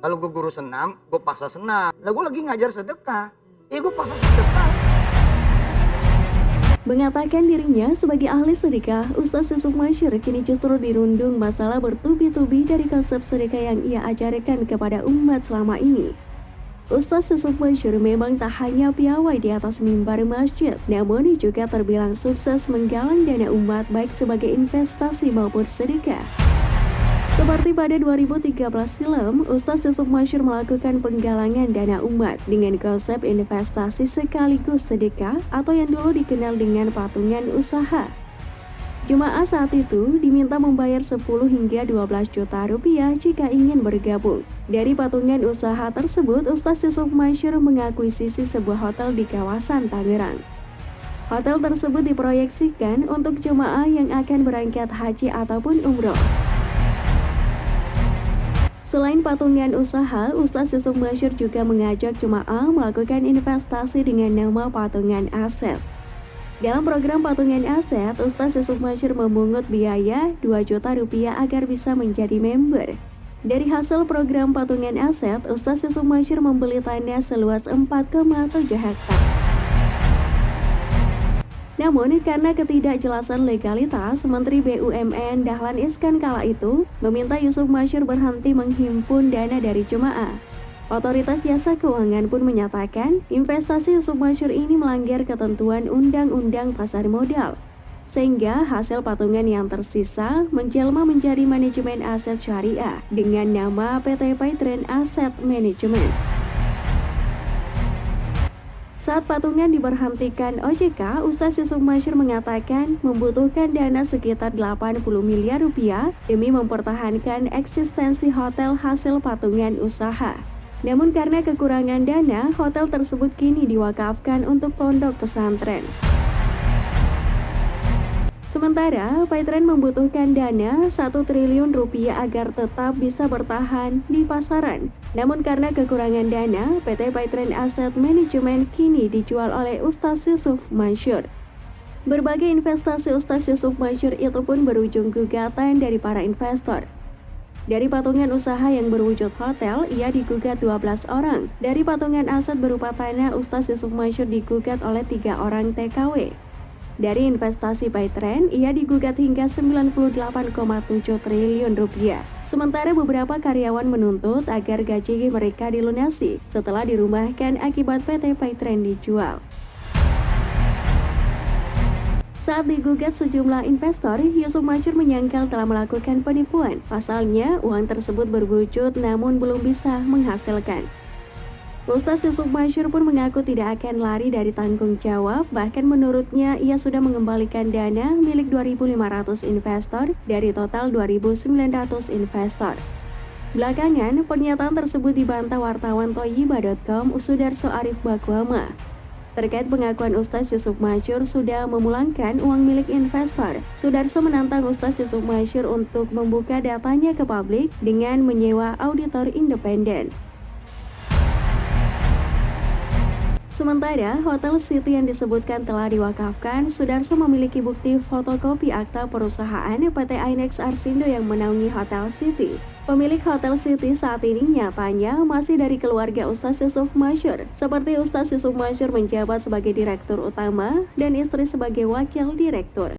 Kalau gue guru senam, gue paksa senam. Lah gue lagi ngajar sedekah, gue paksa sedekah. Mengatakan dirinya sebagai ahli sedekah, Ustaz Yusuf Mansur kini justru dirundung masalah bertubi-tubi dari konsep sedekah yang ia ajarkan kepada umat selama ini. Ustaz Yusuf Mansur memang tak hanya piawai di atas mimbar masjid, namun juga terbilang sukses menggalang dana umat baik sebagai investasi maupun sedekah. Seperti pada 2013 silam, Ustaz Yusuf Mansur melakukan penggalangan dana umat dengan konsep investasi sekaligus sedekah atau yang dulu dikenal dengan patungan usaha. Jemaah saat itu diminta membayar 10 hingga 12 juta rupiah jika ingin bergabung. Dari patungan usaha tersebut, Ustaz Yusuf Mansur mengakuisisi sebuah hotel di kawasan Tangerang. Hotel tersebut diproyeksikan untuk jemaah yang akan berangkat haji ataupun umroh. Selain patungan usaha, Ustaz Yusuf Mansur juga mengajak jemaah melakukan investasi dengan nama patungan aset. Dalam program patungan aset, Ustaz Yusuf Mansur memungut biaya 2 juta rupiah agar bisa menjadi member. Dari hasil program patungan aset, Ustaz Yusuf Mansur membeli tanah seluas 4,7 hektar. Namun, karena ketidakjelasan legalitas, Menteri BUMN Dahlan Iskan kala itu meminta Yusuf Mansur berhenti menghimpun dana dari jemaah. Otoritas Jasa Keuangan pun menyatakan investasi Yusuf Mansur ini melanggar ketentuan Undang-Undang Pasar Modal, sehingga hasil patungan yang tersisa menjelma menjadi manajemen aset syariah dengan nama PT Paitren Asset Management. Saat patungan diberhentikan OJK, Ustaz Yusuf Mansur mengatakan membutuhkan dana sekitar 80 miliar rupiah demi mempertahankan eksistensi hotel hasil patungan usaha. Namun karena kekurangan dana, hotel tersebut kini diwakafkan untuk pondok pesantren. Sementara, Paitren membutuhkan dana 1 triliun rupiah agar tetap bisa bertahan di pasaran. Namun karena kekurangan dana, PT Paitren Asset Management kini dijual oleh Ustaz Yusuf Mansur. Berbagai investasi Ustaz Yusuf Mansur itu pun berujung gugatan dari para investor. Dari patungan usaha yang berwujud hotel, ia digugat 12 orang. Dari patungan aset berupa tanah, Ustaz Yusuf Mansur digugat oleh 3 orang TKW. Dari investasi Paitren, ia digugat hingga 98,7 triliun rupiah. Sementara beberapa karyawan menuntut agar gaji mereka dilunasi setelah dirumahkan akibat PT Paitren dijual. Saat digugat sejumlah investor, Yusuf Mansur menyangkal telah melakukan penipuan. Pasalnya, uang tersebut berwujud namun belum bisa menghasilkan. Ustaz Yusuf Mansur pun mengaku tidak akan lari dari tanggung jawab, bahkan menurutnya ia sudah mengembalikan dana milik 2.500 investor dari total 2.900 investor. Belakangan, pernyataan tersebut dibantah wartawan Thoyibah.com Sudarso Arif Bakwama. Terkait pengakuan Ustaz Yusuf Mansur sudah memulangkan uang milik investor, Sudarso menantang Ustaz Yusuf Mansur untuk membuka datanya ke publik dengan menyewa auditor independen. Sementara, Hotel City yang disebutkan telah diwakafkan, Sudarso memiliki bukti fotokopi akta perusahaan PT Ainex Arsindo yang menaungi Hotel City. Pemilik Hotel City saat ini nyatanya masih dari keluarga Ustaz Yusuf Mansur, seperti Ustaz Yusuf Mansur menjabat sebagai direktur utama dan istri sebagai wakil direktur.